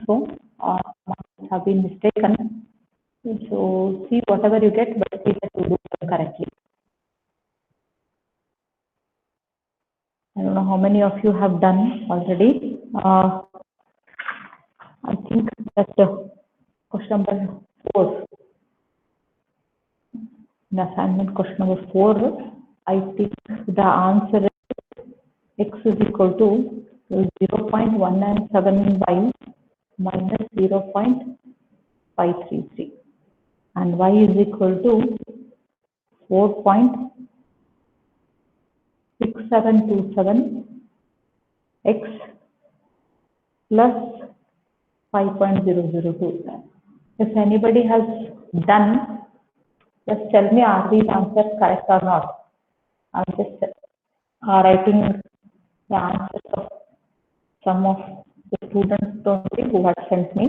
so. Must have been mistaken. So see whatever you get, but see that you do them correctly. I don't know how many of you have done already. I think that's the question number 4. In assignment question number 4, I think the answer is x is equal to 0.1975 minus 0.533 and y is equal to 4.6727 x plus 5.002. If anybody has done, just tell me are these answers correct or not. I'm just writing the answers of some of the students who have sent me.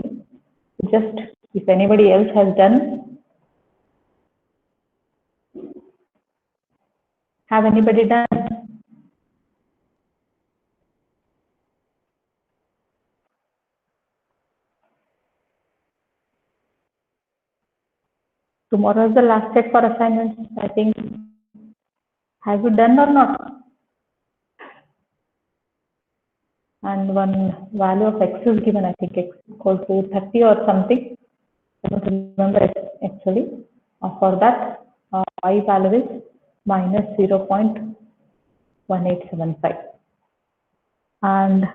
Just if anybody else has done, have anybody done? Tomorrow is the last date for assignments, I think. Have you done or not? And one value of x is given, I think x equals to 30 or something. I don't remember it actually. For that, y value is minus 0.1875. And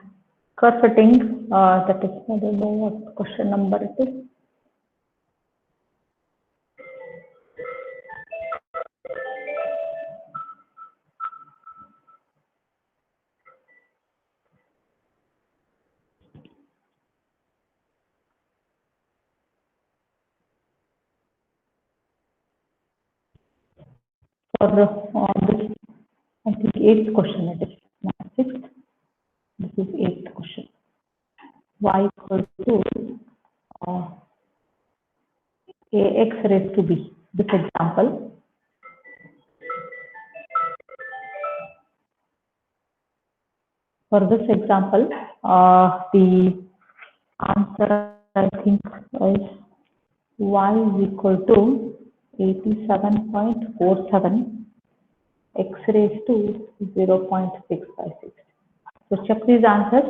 curve fitting, that is, I don't know what question number it is. For this, I think 8th question it is, not 6th. This is 8th question. Y equal to ax raised to b. This example. For this example, the answer I think is y is equal to 87.47 x raised to 0.656. So check these answers.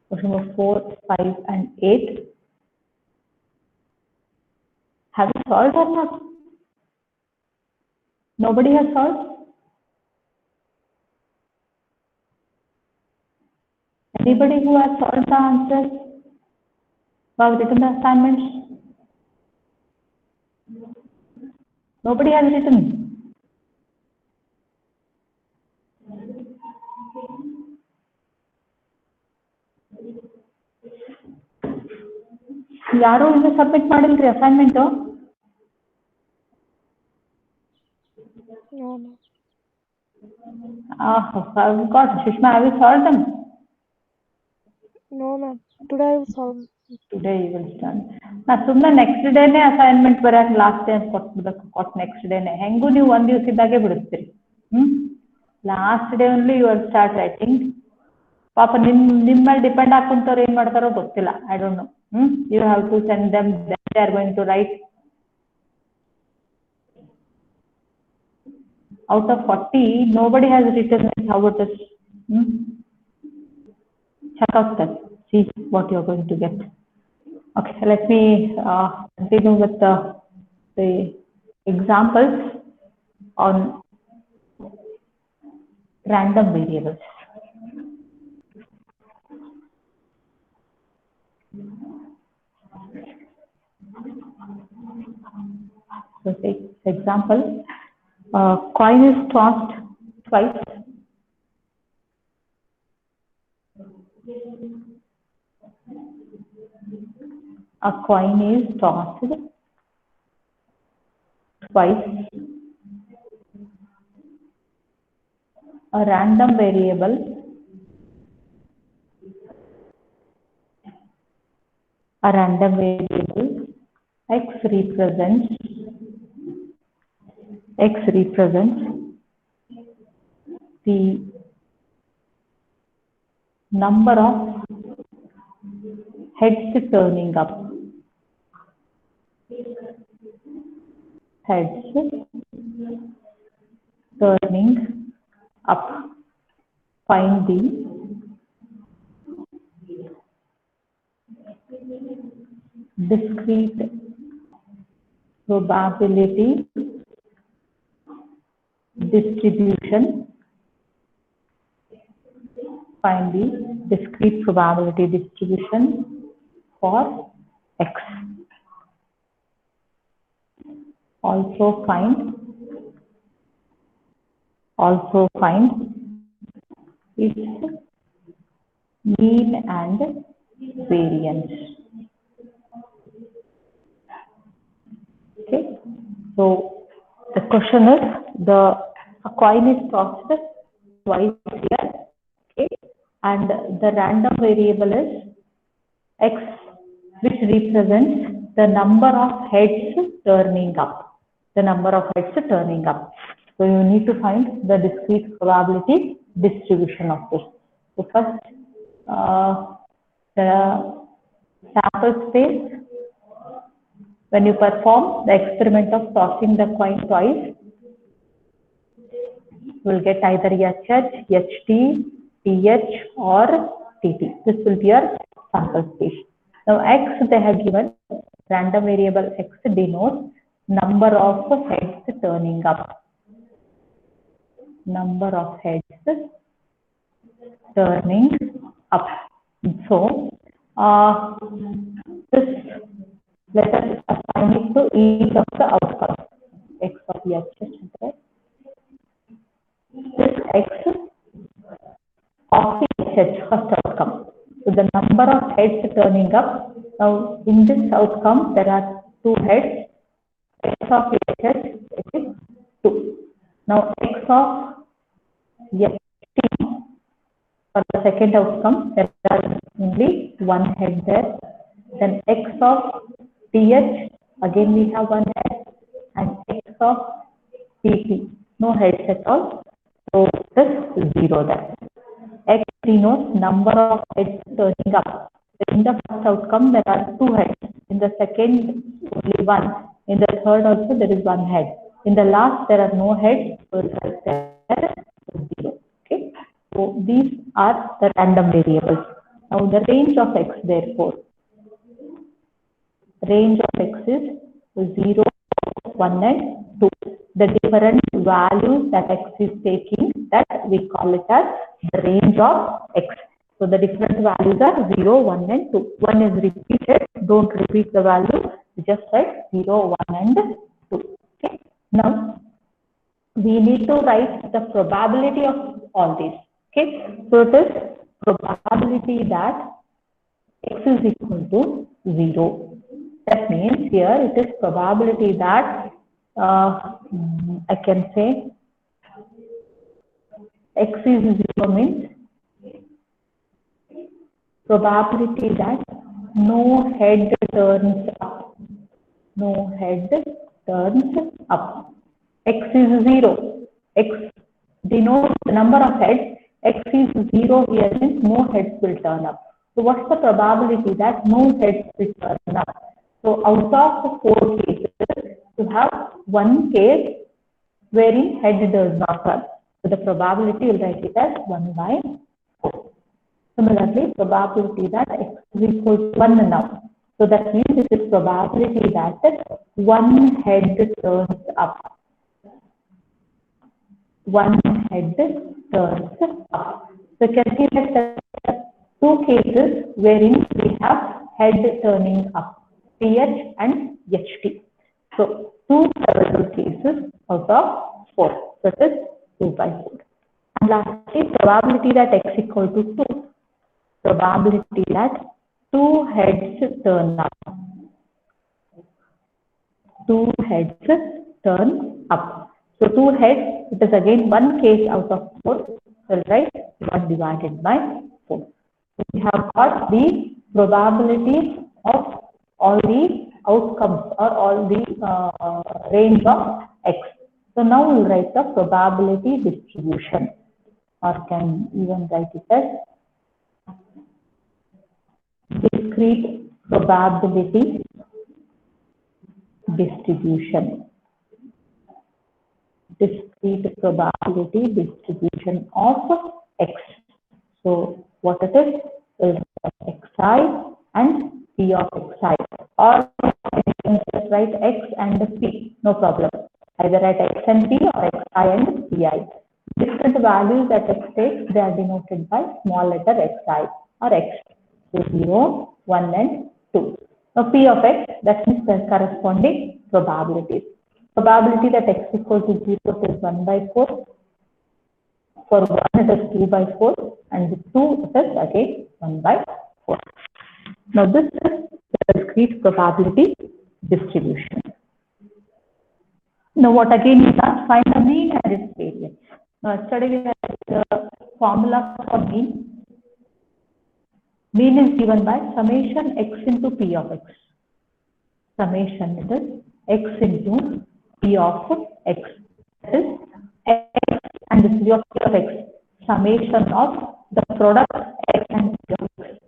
Question number 4, 5, and 8. Have you solved or not? Nobody has solved? Anybody who has solved the answers? Who have written the assignments? Nobody has written. ಯಾರು ಇನ್ನು submit ಮಾಡಿಲ್ರಿ assignment? No, no. God, Sushma, have you solved them? No, ma'am. Today I will solve. Today you will start. ನಾ ಸುಮ್ಮನೆ next ಡೇನೆ assignment ಬರಕ್ಕೆ last day ಕೊಟ್ಬಿಡಕ್ಕೆ ಕೊಟ್ಟು next ಡೇನೆ ಹೆಂಗೂ ನೀವು ಒಂದು ದಿವಸದಾಗೆ ಬಿಡಿಸ್ತೀರಿ. Last day only you will start writing. ಪಾಪ ನಿಮ್ಮ ಮೇಲೆ ಡಿಪೆಂಡ್ ಹಾಕೊಂತವ್ರು ಏನ್ ಮಾಡ್ತಾರೋ ಗೊತ್ತಿಲ್ಲ. I don't know. You have to send them, they are going to write. Out of 40, nobody has written how it is. Check out that, see what you are going to get. Okay, so let me continue with the examples on random variables. So take example, coin is tossed twice. A coin is tossed twice. A random variable x represents the number of heads turning up. Heads turning up. Find the discrete probability distribution. Find the discrete probability distribution for X. Also find its mean and variance. Okay, so the question is, a coin is tossed twice here, okay, and the random variable is X, which represents the number of heads turning up. The number of heads turning up. So you need to find the discrete probability distribution of this. So first, the sample space. When you perform the experiment of tossing the coin twice, you will get either HH, HT, TH or TT. This will be your sample space. Now X they have given, random variable X denotes number of heads turning up. Number of heads turning up. So this, let us assign it to each of the outcomes. X of HH. This X of the HH first outcome. So the number of heads turning up. Now in this outcome there are two heads. X of HH is 2. Now X of HT for the second outcome there are only one head there. Then X of TH, again we have one head, and X of TT, no heads at all. So this is 0 there. X denotes number of heads turning up. In the first outcome there are two heads. In the second only one. In the third also there is one head. In the last there are no heads. So there is 0. Okay. So these are the random variables. Now the range of X therefore. Range of X is 0, 1 and 2. The different values that X is taking, that we call it as the range of X. So the different values are 0, 1 and 2. 1 is repeated, don't repeat the value, just write 0, 1 and 2. Okay. Now we need to write the probability of all these. Okay. So it is probability that X is equal to 0. That means here it is probability that I can say X is 0 means probability that no head turns up. No head turns up. X is 0. X denotes the number of heads. X is 0 here means no heads will turn up. So what's the probability that no heads will turn up? So out of the 4 cases, you have one case wherein head does not turn. So the probability will write it as 1 by 4. Similarly, probability that X is equal to 1 now. So that means it is probability that one head turns up. One head turns up. So you can see that there are two cases wherein we have head turning up. TH and HT. So 2 several cases out of 4. So it is 2 by 4. And lastly, probability that X equal to 2. Probability that 2 heads turn up. 2 heads turn up. So 2 heads, it is again one case out of 4. So right, 1 divided by 4. So we have got the probabilities of all the outcomes or all the range of X. So now we'll write the probability distribution, or can even write it as discrete probability distribution. Discrete probability distribution of X. So what it is Xi and P of Xi, or you can just write X and P, no problem. Either write X and P or Xi and Pi. Different values that X takes, they are denoted by small letter Xi or X. So 0, 1 and 2. Now P of X, that means the corresponding probabilities. Probability that X equal to 0 is 1 by 4. For 1 it is 2 by 4, and with 2 it is again 1 by 4. Now this is the discrete probability distribution. Now what again you must find the mean and its variance. Now yesterday we had the formula for mean. Mean is given by summation X into P of X. Summation it is X into P of X. That is X and this is your P of X. Summation of the product X and P of X.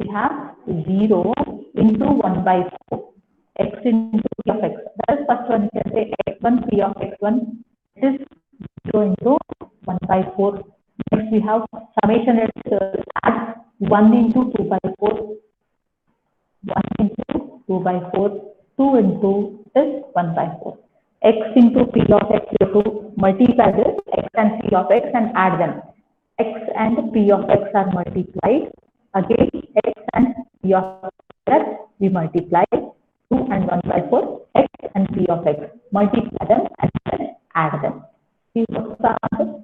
We have 0 into 1 by 4. X into P of X. That is first one, you can say X1 P of X1 is 0 into 1 by 4. Next we have summation, add 1 into 2 by 4. 1 into 2 by 4. 2 into is 1 by 4. X into P of X, you have to multiply this X and P of X and add them. X and P of X are multiplied. Again X and P of X we multiply. 2 and 1 by 4, X and P of X. Multiply them and then add them. See what's the answer?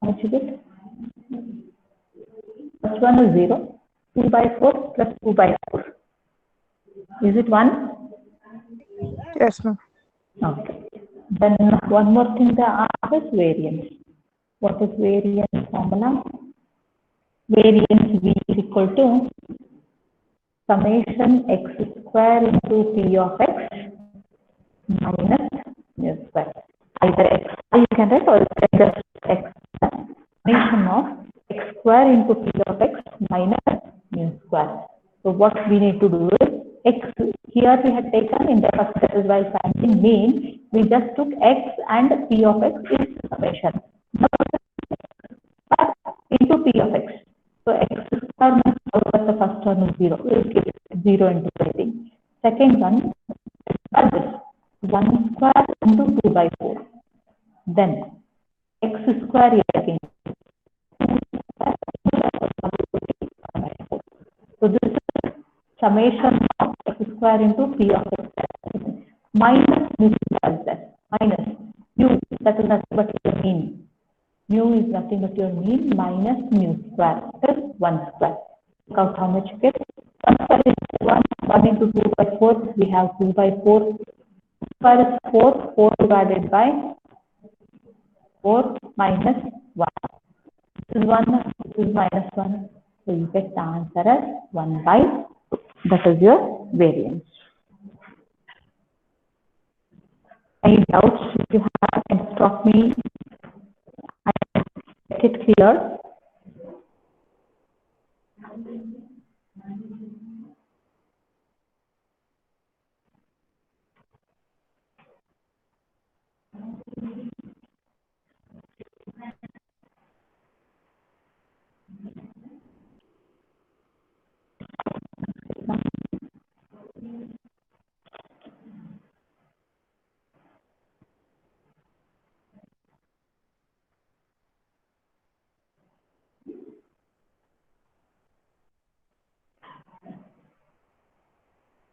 How much is it? First one is 0. 2 by 4 plus 2 by 4. Is it 1? Yes, ma'am. Okay. Then one more thing, the answer is variance. What is variance formula? Variance V is equal to summation X square into P of X minus mu square. Either X you can write or just X. Summation of X square into P of X minus mu square. So what we need to do is X, here we had taken in the first step is while finding mean, we just took X and P of X is summation. Now into P of X. So X square means the first one is 0. We will keep 0 into everything. Second one is this 1 square into 2 by 4. Then X square here again. So this is summation of X square into P of X minus mu square there. Minus mu, that is nothing but your mean. Mu is nothing but your mean minus mu square is 1 square. Look out how much you get. 1 square is 1. 1 into 2 by 4. We have 2 by 4. Square is 4. 4 divided by 4 minus 1. This is 1. This is minus 1. So you get the answer as 1 by 2. That is your variance. Any doubts? If you have, can stop me. I make it clear.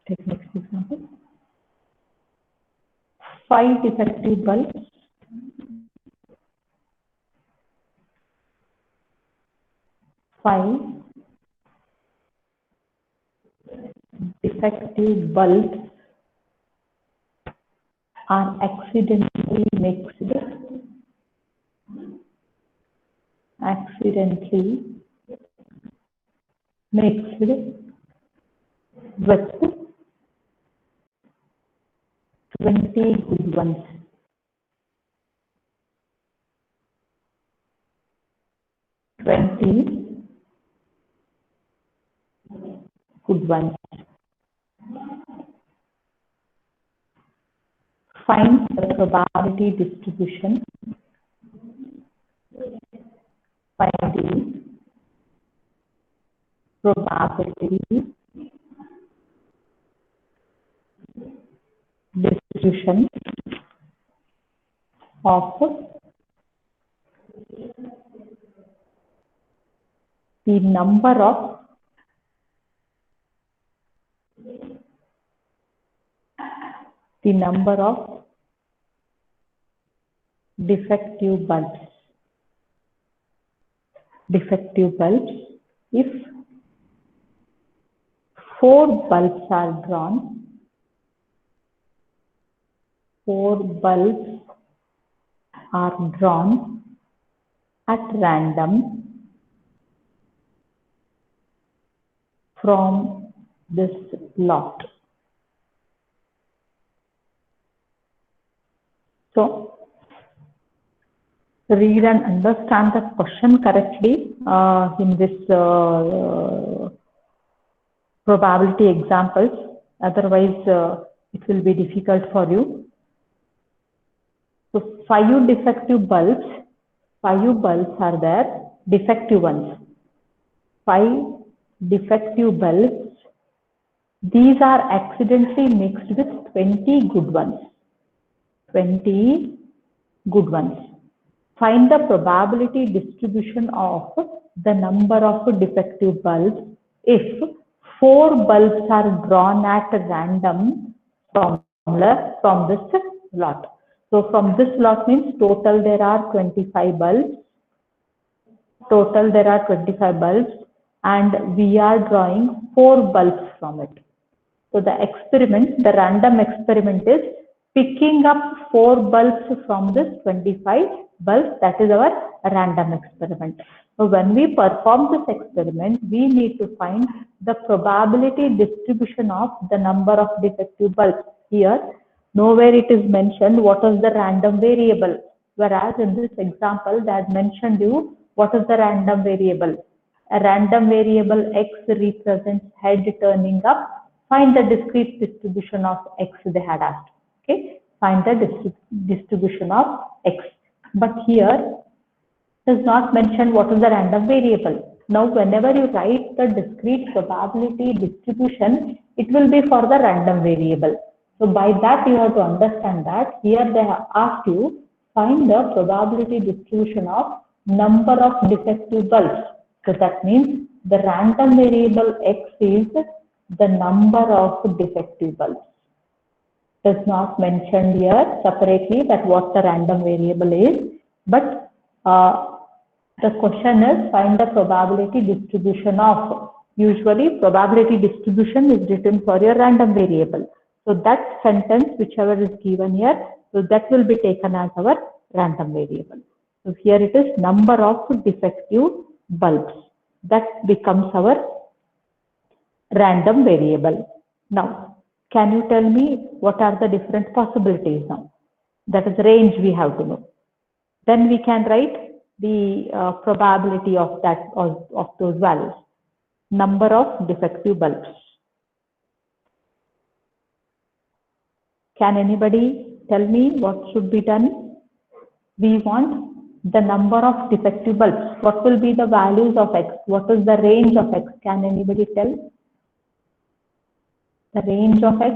Take next example. 5 defective bulbs. 5 defective bulbs are accidentally mixed with 20 good ones. 20 good ones. Find the probability distribution. Find the probability distribution of the number of defective bulbs. Defective bulbs. If 4 bulbs are drawn, 4 bulbs are drawn at random from this lot. So, read and understand the question correctly in this probability examples. Otherwise, it will be difficult for you. So, 5 defective bulbs. 5 bulbs are there, defective ones. 5 defective bulbs. These are accidentally mixed with 20 good ones. 20 good ones. Find the probability distribution of the number of defective bulbs if 4 bulbs are drawn at random from this lot. So from this lot means total there are 25 bulbs. Total there are 25 bulbs and we are drawing 4 bulbs from it. So the experiment, the random experiment is picking up 4 bulbs from this 25 bulbs. That is our random experiment. So when we perform this experiment, we need to find the probability distribution of the number of defective bulbs. Here, nowhere it is mentioned what is the random variable. Whereas in this example, they had mentioned you what is the random variable. A random variable X represents head turning up. Find the discrete distribution of X they had asked. Okay, find the distribution of X. But here does not mention what is the random variable. Now, whenever you write the discrete probability distribution, it will be for the random variable. So by that you have to understand that here they have asked you find the probability distribution of number of defective bulbs. So that means the random variable X is the number of defective bulbs. Does not mention here separately that what the random variable is, but the question is find the probability distribution of. Usually probability distribution is written for your random variable. So that sentence whichever is given here, so that will be taken as our random variable. So here it is number of defective bulbs. That becomes our random variable. Now, can you tell me what are the different possibilities now? That is range we have to know. Then we can write the probability of that of those values. Number of defective bulbs. Can anybody tell me what should be done? We want the number of defective bulbs. What will be the values of X? What is the range of X? Can anybody tell? The range of X?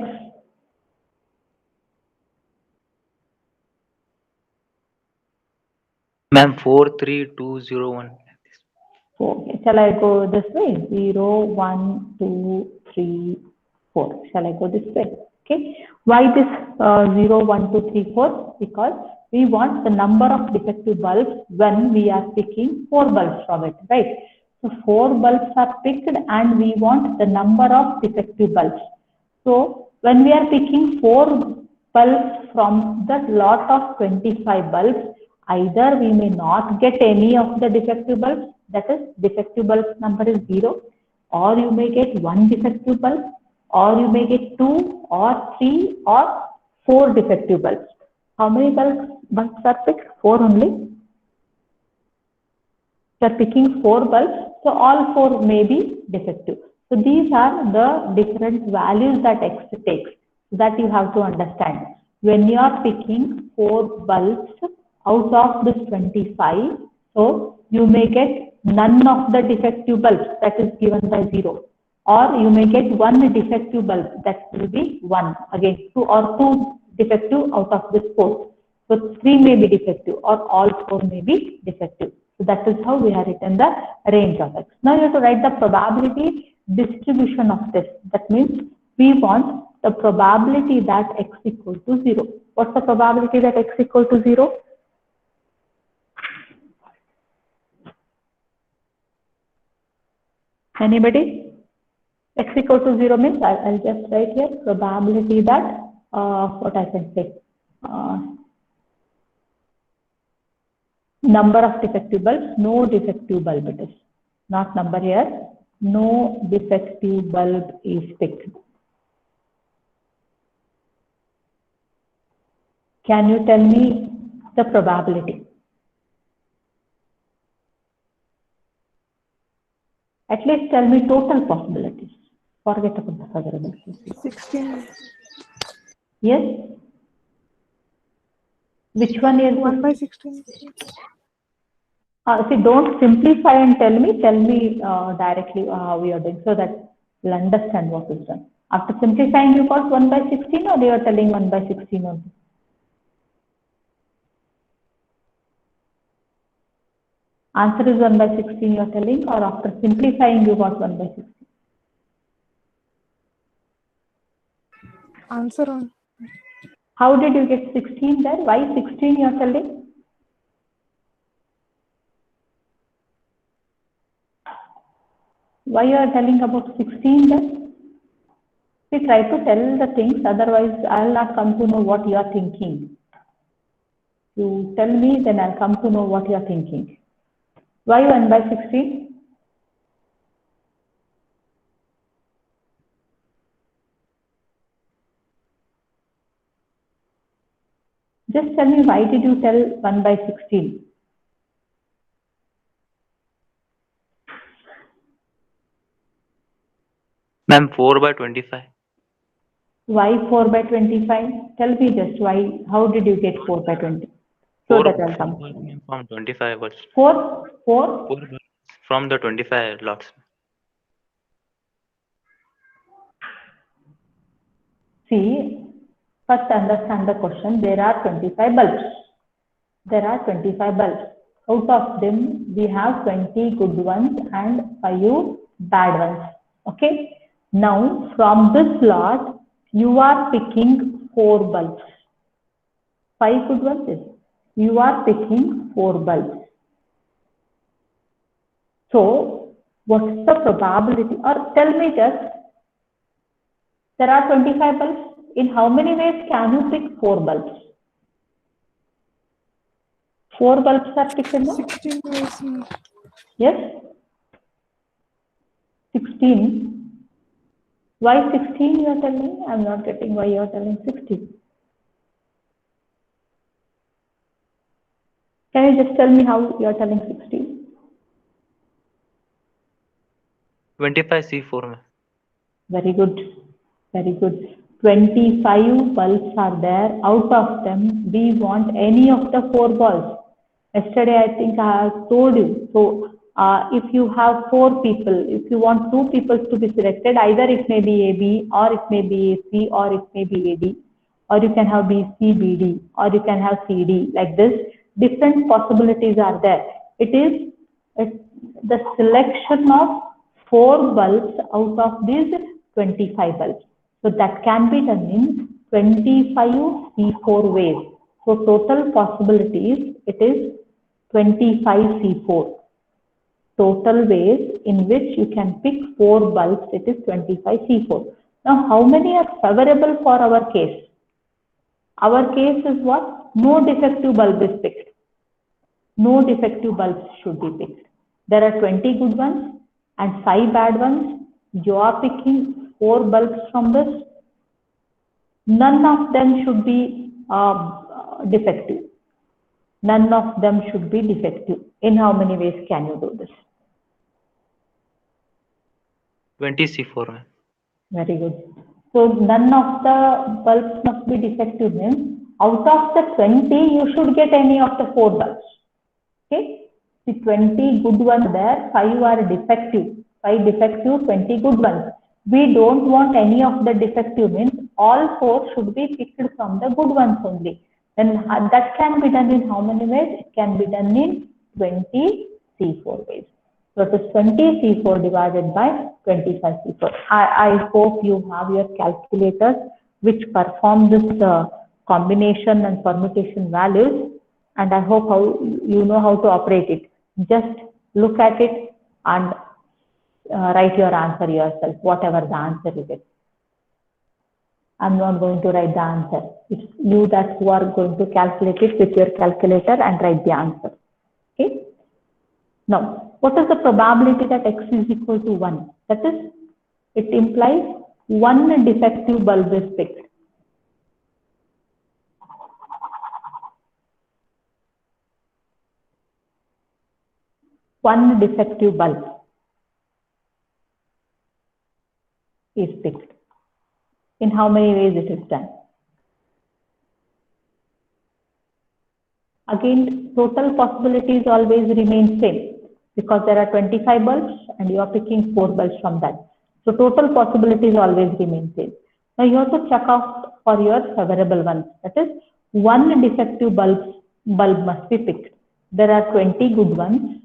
Ma'am, 43201. Okay. Shall I go this way? 0, 1, 2, 3, 4. Shall I go this way? Okay. Why this 0, 1, 2, 3, 4? Because we want the number of defective bulbs when we are picking 4 bulbs from it, right? So 4 bulbs are picked and we want the number of defective bulbs. So when we are picking 4 bulbs from the lot of 25 bulbs, either we may not get any of the defective bulbs, that is defective bulbs number is 0, or you may get 1 defective bulb, or you may get 2 or 3 or 4 defective bulbs. How many bulbs are picked? 4 only. You are picking 4 bulbs, so all 4 may be defective. So these are the different values that X takes, that you have to understand. When you are picking 4 bulbs out of this 25, so you may get none of the defective bulbs, that is given by 0. Or you may get 1 defective bulb, that will be 1. Again, 2 defective out of this 4. So 3 may be defective or all 4 may be defective. So that is how we have written the range of X. Now you have to write the probability distribution of this. That means we want the probability that X equal to 0. What's the probability that X equal to 0? Anybody? X equal to 0 means I'll just write here probability that what I can say, number of defective bulbs, no defective bulb it is, not number here, no defective bulb is picked. Can you tell me the probability? At least tell me total possibilities. Forget about the favorability. 16. Yes? Which one is 1 by 16. See, don't simplify and tell me directly how we are doing, so that you'll understand what is done. After simplifying, you got 1 by 16, or you are telling 1 by 16 only? Answer is 1 by 16 you are telling, or after simplifying you got 1 by 16? Answer on. How did you get 16 there? Why 16 you are telling? Why you are telling about 16 then? We try to tell the things, otherwise I will not come to know what you are thinking. You tell me, then I'll come to know what you are thinking. Why 1 by 16? Just tell me, why did you tell 1 by 16? Ma'am, 4 by 25. Why 4 by 25? Tell me just why, how did you get 4 by 20? So that I'll come. From 25 was 4 from the 25 lots. See, first understand the question. There are 25 bulbs. There are 25 bulbs. Out of them, we have 20 good ones and 5 bad ones. Okay. Now, from this lot, you are picking 4 bulbs. 5 good ones is, you are picking 4 bulbs. So, what's the probability? Or tell me just, there are 25 bulbs. In how many ways can you pick 4 bulbs? 4 bulbs are picked in the 16 ways. yes? 16. Why 16 you are telling? I am not getting why you are telling 16. Can you just tell me how you are telling 16? 25 C4. Very good. Very good. 25 bulbs are there. Out of them, we want any of the 4 bulbs. Yesterday, I think I have told you. So, if you have 4 people, if you want 2 people to be selected, either it may be AB, or it may be AC, or it may be AD, or you can have BC, BD, or you can have CD, like this. Different possibilities are there. It is the selection of 4 bulbs out of these 25 bulbs. So that can be done in 25 C4 ways. So total possibilities, it is 25 C4. Total ways in which you can pick 4 bulbs, it is 25 C4. Now, how many are favorable for our case? Our case is what? No defective bulb is picked. No defective bulbs should be picked. There are 20 good ones and 5 bad ones. You are picking 4 bulbs from this. None of them should be defective. None of them should be defective. In how many ways can you do this? 20 C4 ma'am. Very good. So none of the bulbs must be defective means out of the 20, you should get any of the 4 bulbs. Okay. The 20 good ones there, 5 are defective. 5 defective, 20 good ones. We don't want any of the defective means all 4 should be picked from the good ones only. Then that can be done in how many ways? It can be done in 20 C4 ways. So it is 20 C4 divided by 25 C4. I hope you have your calculators which perform this combination and permutation values, and I hope you know how to operate it. Just look at it and write your answer yourself, whatever the answer is. I'm not going to write the answer. It's you that who are going to calculate it with your calculator and write the answer. Okay. Now, what is the probability that x is equal to 1? That is, it implies one defective bulb is picked. One defective bulb is picked. In how many ways it is done? Again, total possibilities always remain same because there are 25 bulbs and you are picking 4 bulbs from that. So total possibilities always remain same. Now you have to check out for your favorable ones. That is, one defective bulb must be picked. There are 20 good ones,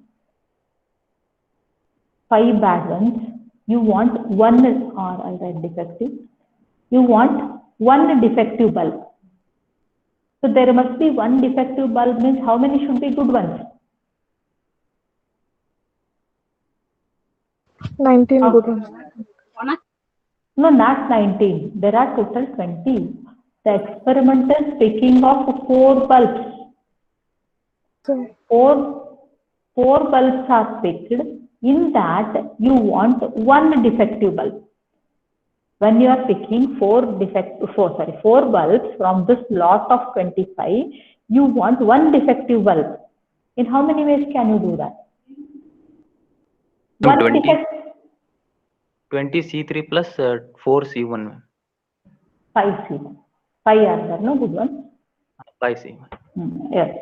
5 bad ones. You want one, or I'll write defective. You want one defective bulb. So there must be one defective bulb means how many should be good ones? 19 good ones. No, not 19. There are total 20. The experiment is picking of 4 bulbs. So, Four bulbs are picked. In that, you want one defective bulb. When you are picking 4 bulbs from this lot of 25, you want one defective bulb. In how many ways can you do that? 20 C3 plus 4 C1. 5 C1. 5 are there, no good ones? 5 C1. Yes.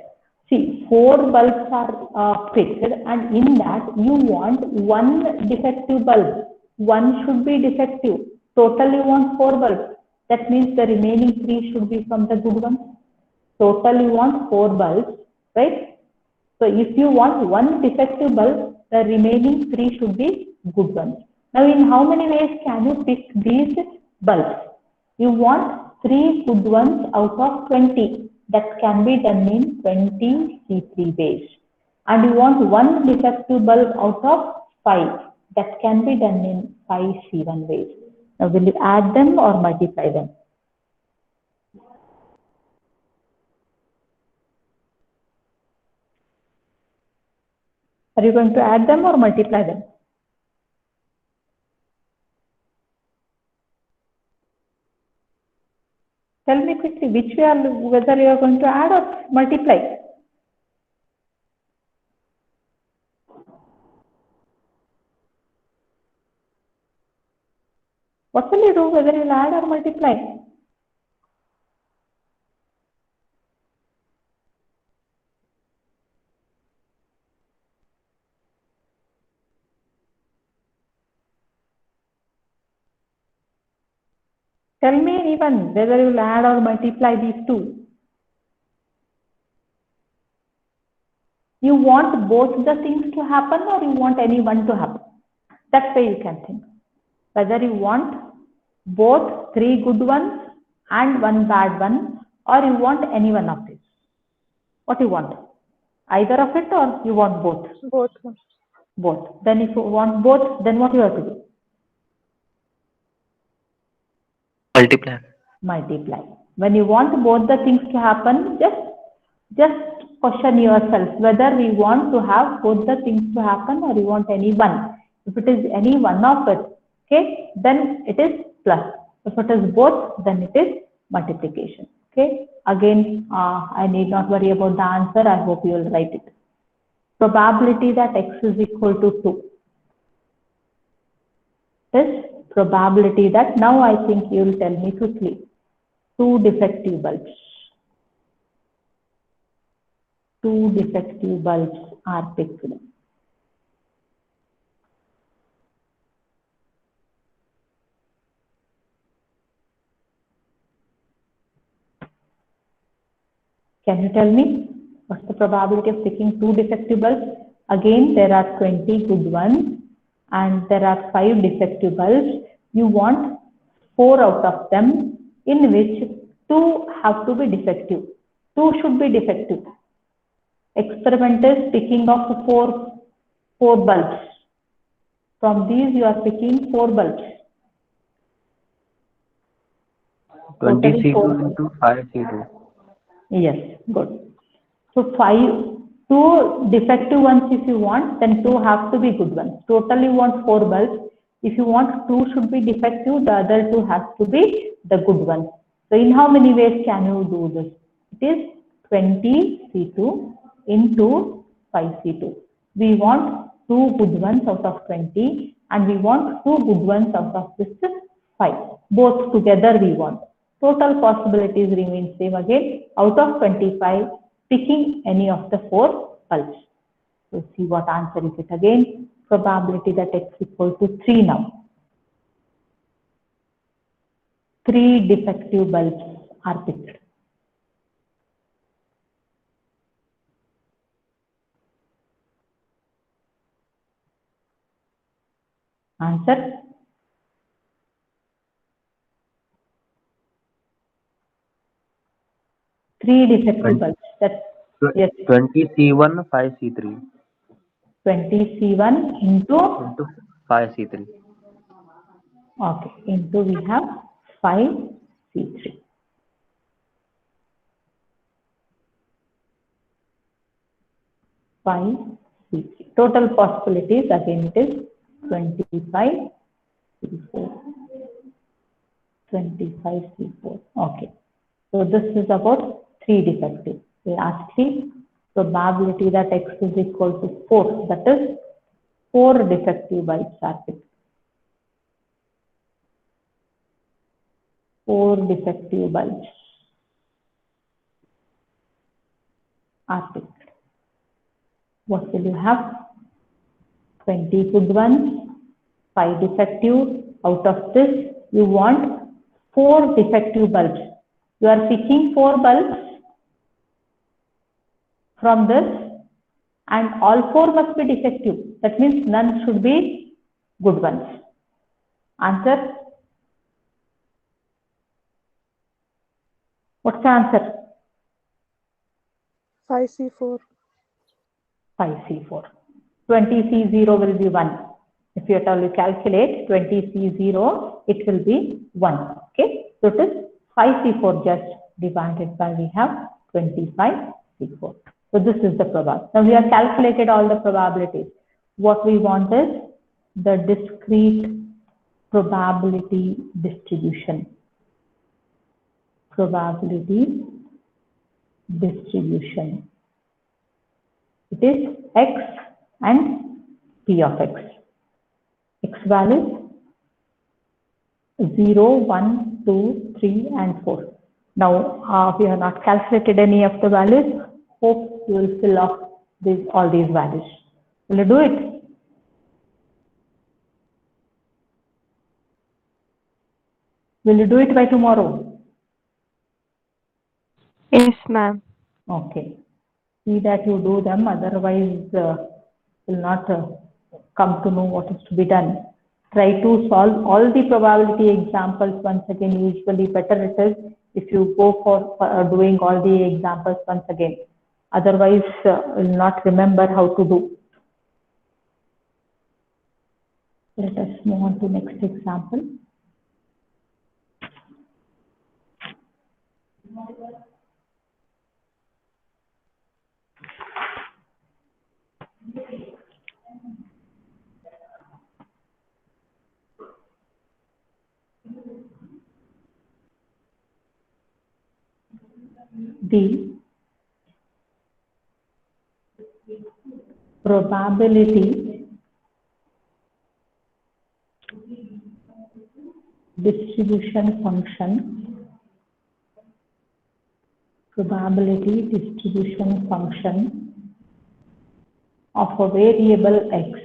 See, 4 bulbs are picked, and in that you want one defective bulb. One should be defective. Total you want 4 bulbs. That means the remaining 3 should be from the good ones. Total you want 4 bulbs, right? So if you want one defective bulb, the remaining 3 should be good ones. Now in how many ways can you pick these bulbs? You want 3 good ones out of 20. That can be done in 20 C3 ways. And you want one defective bulb out of 5. That can be done in 5 C1 ways. Now will you add them or multiply them? Are you going to add them or multiply them? Tell me quickly which way whether you are going to add or multiply. What will you do, whether you will add or multiply? Tell me anyone whether you will add or multiply these two. You want both the things to happen or you want any one to happen? That's way you can think. Whether you want both 3 good ones and 1 bad one, or you want any one of these. What you want? Either of it or you want both? both. Both. Then if you want both, then what you have to do? Multiply. Multiply. When you want both the things to happen, just question yourself whether we want to have both the things to happen or you want any one. If it is any one of it, okay, then it is plus. If it is both, then it is multiplication. Okay, again, I need not worry about the answer. I hope you will write it. Probability that x is equal to 2. This probability that now I think you will tell me quickly. 2 defective bulbs. 2 defective bulbs are picked. Can you tell me what's the probability of picking 2 defective bulbs? Again, there are 20 good ones and there are 5 defective bulbs. You want 4 out of them, in which 2 have to be defective. 2 should be defective. Experiment is picking of 4 bulbs. From these you are picking 4 bulbs. 20 Totally 4 C2 bulbs. into 5 C2. Yes, good. So 2 defective ones if you want, then 2 have to be good ones. Total you want 4 bulbs. If you want 2 should be defective, the other 2 has to be the good ones. So in how many ways can you do this? It is 20 C2 into 5 C2. We want 2 good ones out of 20 and we want 2 good ones out of this 5. Both together we want. Total possibilities remain same again. Out of 25, picking any of the 4 bulbs. So see what answer is it again. Probability that x equal to 3 now. 3 defective bulbs are picked. Answer? Three defective bulbs. That's yes. 20 C1, 5 C3. 20 C1 into 5 C3. okay, into we have 5 C3. Total possibilities again it is 25 C4. 25 C4. Okay. So this is about 3 defective. Lastly, probability that x is equal to 4. That is 4 defective bulbs are picked. 4 defective bulbs are picked. What will you have? 20 good ones, 5 defective. Out of this, you want 4 defective bulbs. You are picking 4 bulbs from this and all 4 must be defective. That means none should be good ones. Answer? What's the answer? 5C4. 5C4. 20C0 will be 1. If you at all you calculate 20C0, it will be 1. Okay. So it is 5C4 just divided by we have 25C4. So this is the probability. Now we have calculated all the probabilities. What we want is the discrete probability distribution. Probability distribution. It is x and p of x. X values 0, 1, 2, 3 and 4. Now we have not calculated any of the values. Hope you will fill up all these values. Will you do it? Will you do it by tomorrow? Yes, ma'am. Okay. See that you do them, otherwise will not come to know what is to be done. Try to solve all the probability examples once again. Usually better it is if you go for doing all the examples once again. Otherwise will not remember how to do. Let us move on to next example. the probability distribution function of a variable x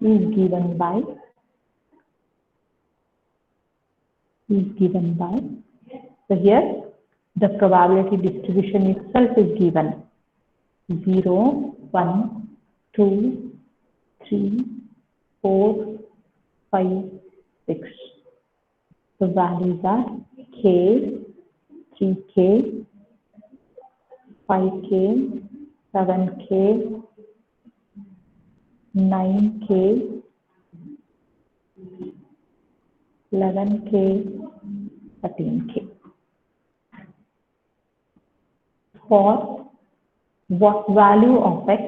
is given by so here the probability distribution itself is given 0, 1, 2, 3, 4, 5, 6. The values are k, 3k, 5k, 7k, 9k, 11k, 13k. For what value of x,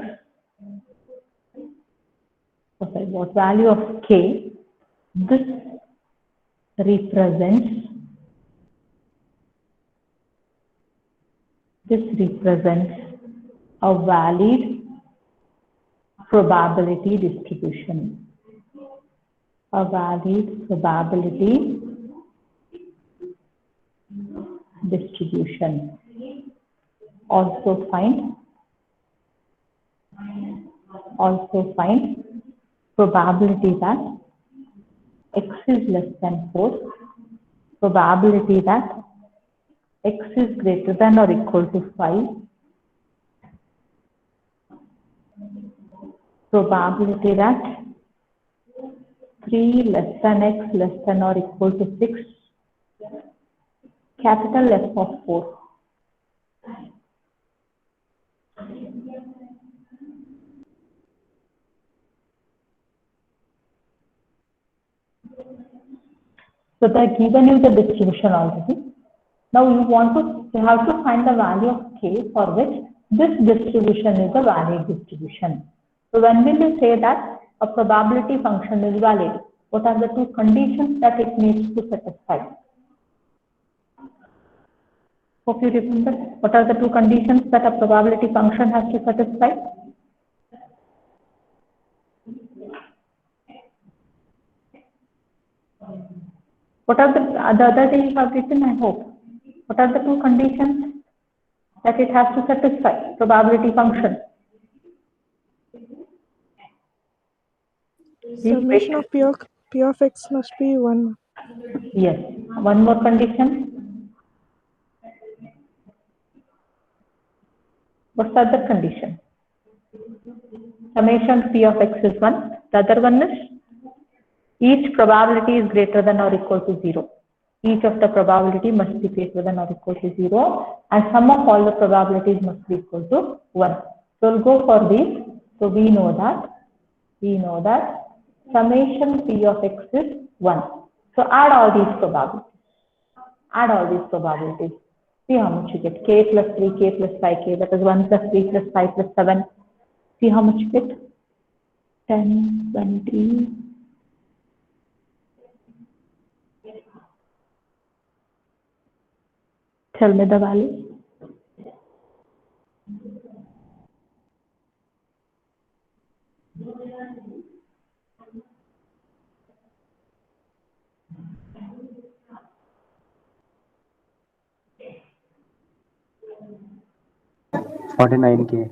what value of k, this represents a valid probability distribution. A valid probability distribution. Also find probability that x is less than 4, probability that x is greater than or equal to 5, probability that 3 less than x less than or equal to 6, capital F of 4. So they are given you the distribution already. Now you have to find the value of k for which this distribution is a valid distribution. So when will you say that a probability function is valid? What are the two conditions that it needs to satisfy? Hope you remember. What are the two conditions that a probability function has to satisfy? What are the other day you have written, I hope. What are the two conditions that it has to satisfy, probability function? Summation of P of x must be 1. Yes. One more condition. What's the other condition? Summation P of x is 1. The other one is each probability is greater than or equal to 0. Each of the probability must be greater than or equal to 0, and sum of all the probabilities must be equal to 1. So we'll go for these. So we know that summation P of x is 1. So add all these probabilities. See how much you get. K plus 3k plus 5k, that is 1 plus 3 plus 5 plus 7. See how much you get. 10, 20. Tell me the value. $49K.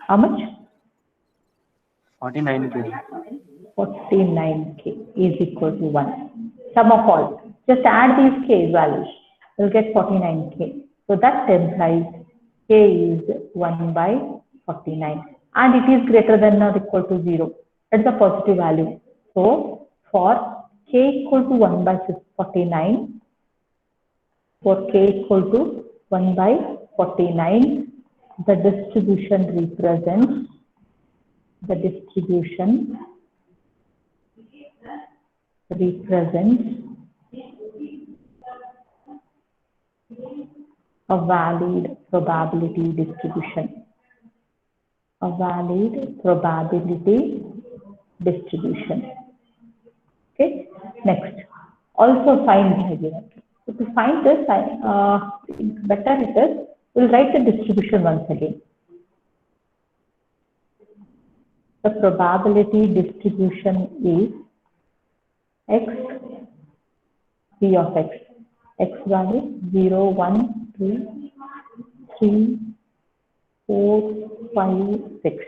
How much? $49K. 49k is equal to 1. Sum of all. Just add these k values. You'll get 49k. So that implies k is 1 by 49. And it is greater than or equal to 0. That's a positive value. So for k equal to 1 by 49, for k equal to 1 by 49, the distribution represents a valid probability distribution. A valid probability distribution. Okay. Next, also find hierarchy. So to find this, better it is, we'll write the distribution once again. The probability distribution is x p of x. X value 0, 1, 2, 3, 4, 5, 6.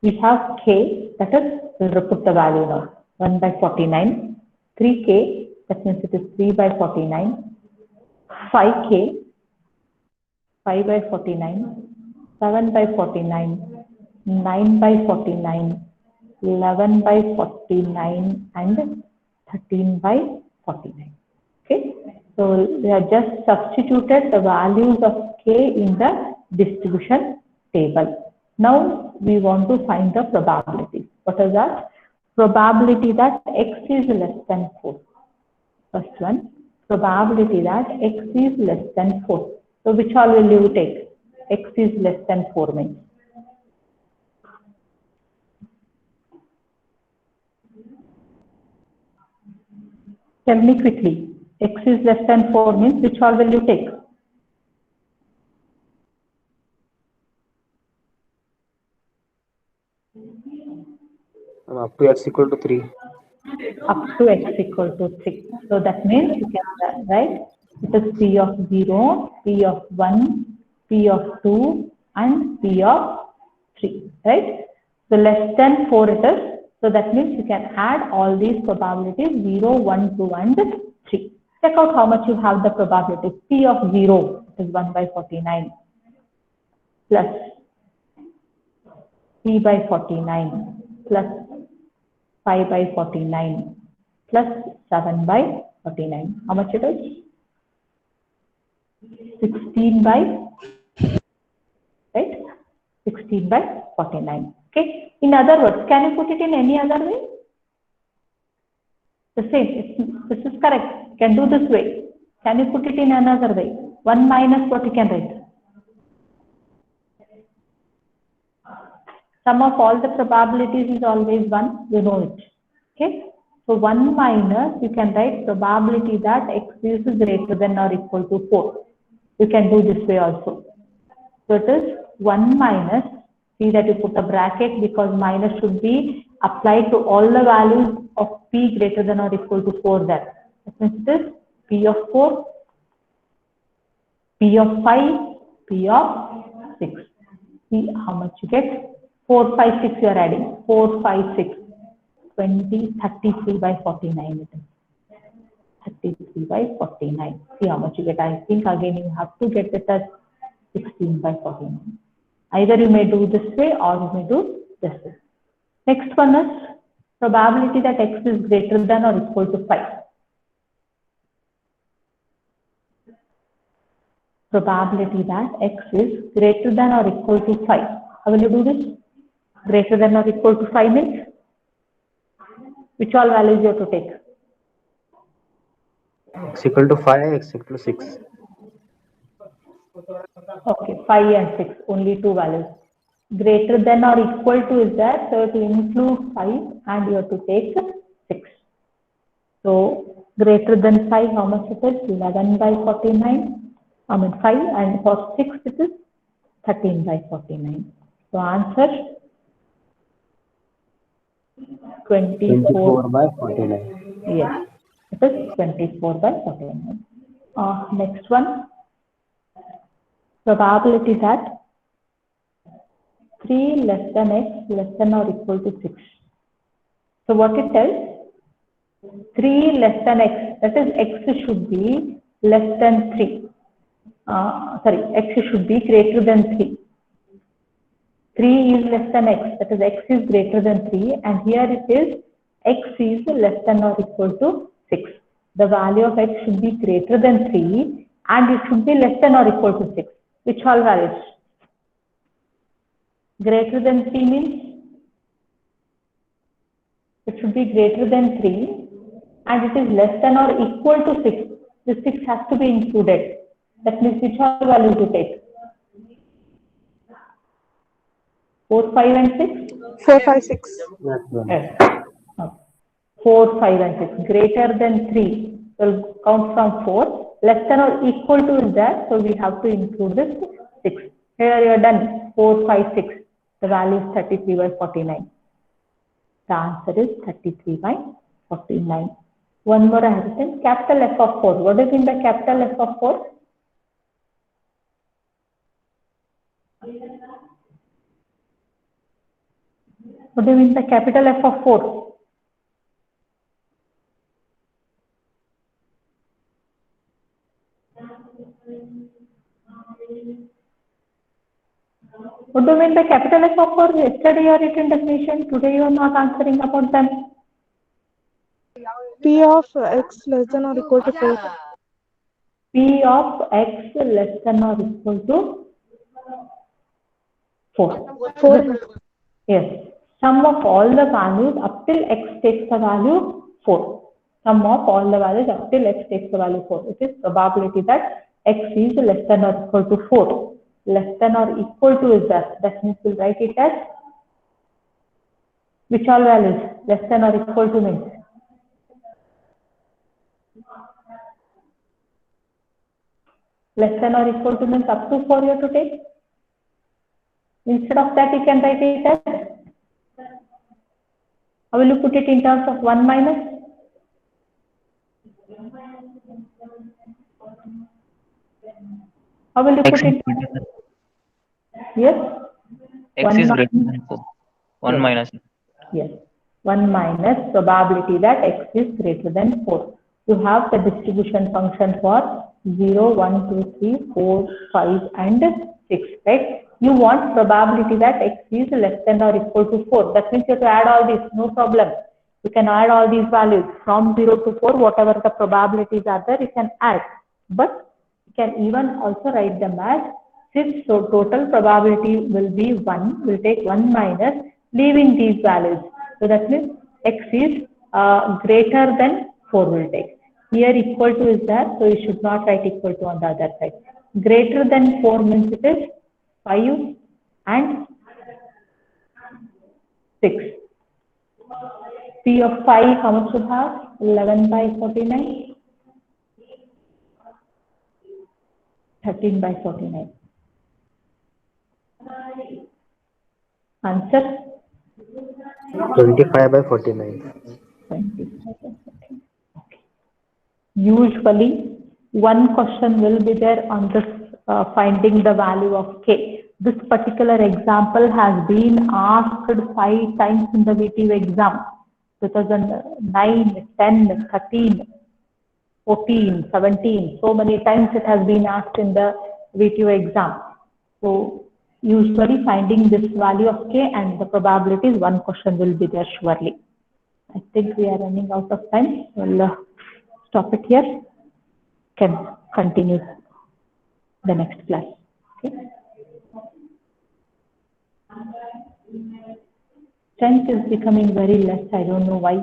We have k, that is, we'll put the value now. 1 by 49. 3k, that means it is 3 by 49. 5k, 5 by 49. 7 by 49. 9 by 49. 11 by 49 and 13 by 49. Okay, so we have just substituted the values of k in the distribution table. Now we want to find the probability. What is that? Probability that x is less than 4. First one, probability that x is less than 4. So which all will you take? X is less than 4 means. Tell me quickly. X is less than 4 means which all will you take? Up to x equal to 3. Up to x equal to 3. So that means you can write it is P of 0, P of 1, P of 2 and P of 3. Right? So less than 4 it is. So that means you can add all these probabilities 0, 1, 2 and 3. Check out how much you have the probability. P of 0 is 1 by 49 plus P by 49 plus 5 by 49 plus 7 by 49. How much it is? 16 by, right? 16 by 49. Okay. In other words, can you put it in any other way? The same. This is correct. You can do this way. Can you put it in another way? 1 minus what you can write? Sum of all the probabilities is always 1. You know it. Okay. So 1 minus, you can write probability that x is greater than or equal to 4. You can do this way also. So it is 1 minus. See that you put a bracket because minus should be applied to all the values of p greater than or equal to 4 there. That means it is p of 4, p of 5, p of 6. See how much you get. 4, 5, 6 you are adding. 4, 5, 6. 20, 33 by 49 it is. 33 by 49. See how much you get. I think again you have to get it as 16 by 49. Either you may do this way or you may do this way. Next one is probability that x is greater than or equal to 5. Probability that x is greater than or equal to 5. How will you do this? Greater than or equal to 5 means? Which all values you have to take? X equal to 5, x equal to 6. Okay, 5 and 6, only 2 values. Greater than or equal to is there, so it will include 5 and you have to take 6. So greater than 5, how much it is? 11 by 49. 5 and for 6 it is 13 by 49. So answer 24 by 49. Yes, it is 24 by 49. Next one, probability that 3 less than x less than or equal to 6. So what it tells? 3 less than x, that is x should be less than 3. X should be greater than 3. 3 is less than x, that is x is greater than 3, and here it is x is less than or equal to 6. The value of x should be greater than 3 and it should be less than or equal to 6. Which all values? Greater than 3 means it should be greater than 3 and it is less than or equal to 6. The 6 has to be included. That means which all values you take? 4, 5 and 6? 4, 5, 6. That's one. Yes. Okay. 4, 5 and 6. Greater than 3 will count from 4. Less than or equal to is there, so we have to include this 6. Here you are done. 4, 5, 6. The value is 33 by 49. The answer is 33 by 49. One more I have written, capital F of 4. What do you mean by capital F of 4? What do you mean by capital F of 4? What do you mean by capital F of 4? Yesterday you are written definition, today you are not answering about them. P of x less than or equal to 4. P of x less than or equal to 4. 4. Yes. Sum of all the values up till x takes the value 4. Sum of all the values up till x takes the value 4. It is probability that x is less than or equal to 4. Less than or equal to is that. That means we'll write it as which all values? Less than or equal to means. Less than or equal to means up to 4 you have to take. Instead of that, you can write it as, how will you put it in terms of 1 minus? How will you X put it? Yes? X 1 is greater minus, than 4. 1 yes. minus. Yes. 1 minus probability that x is greater than 4. You have the distribution function for 0, 1, 2, 3, 4, 5 and 6, right? You want probability that x is less than or equal to 4. That means you have to add all these, no problem. You can add all these values from 0 to 4, whatever the probabilities are there, you can add. But you can even also write them as 6. So total probability will be 1. We'll take 1 minus, leaving these values. So that means x is greater than 4 will take. Here equal to is there, so you should not write equal to on the other side. Greater than 4 means it is 5 and 6. P of 5, how much you have? 11 by 49. 13 by 49. Answer? 25 by 49. 25 by 49. Okay. Usually, one question will be there on this finding the value of k. This particular example has been asked 5 times in the VTU exam. 2009, 10, 13, 14, 17. So many times it has been asked in the VTU exam. So usually finding this value of k and the probabilities, one question will be there surely. I think we are running out of time. We'll stop it here. Can continue the next class. Okay. Strength is becoming very less. I don't know why.